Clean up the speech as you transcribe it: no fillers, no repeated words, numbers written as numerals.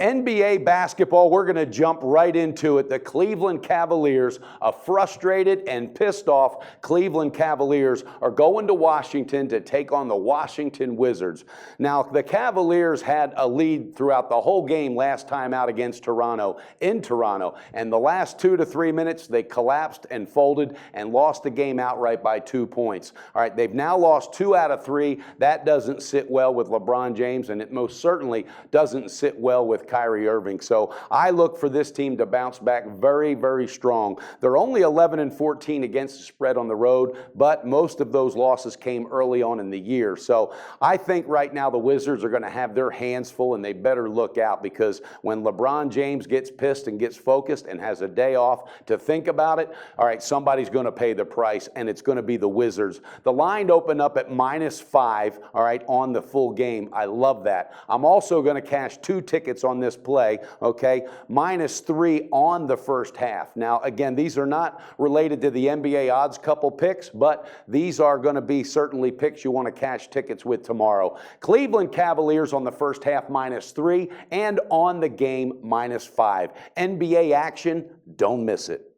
NBA basketball, we're going to jump right into it. The Cleveland Cavaliers, a frustrated and pissed off Cleveland Cavaliers, are going to Washington to take on the Washington Wizards. Now, the Cavaliers had a lead throughout the whole game last time out against Toronto, in Toronto, and the last 2 to 3 minutes, they collapsed and folded and lost the game outright by 2 points. All right, they've now lost 2 out of 3. That doesn't sit well with LeBron James, and it most certainly doesn't sit well with Kyrie Irving. So I look for this team to bounce back very, very strong. They're only 11-14 against the spread on the road, but most of those losses came early on in the year. So I think right now the Wizards are going to have their hands full, and they better look out, because when LeBron James gets pissed and gets focused and has a day off to think about it, all right, somebody's going to pay the price, and it's going to be the Wizards. The line opened up at -5, all right, on the full game. I love that. I'm also going to cash 2 tickets on this play, okay? -3 on the first half. Now, again, these are not related to the NBA odds couple picks, but these are going to be certainly picks you want to cash tickets with tomorrow. Cleveland Cavaliers on the first half -3, and on the game -5. NBA action, don't miss it.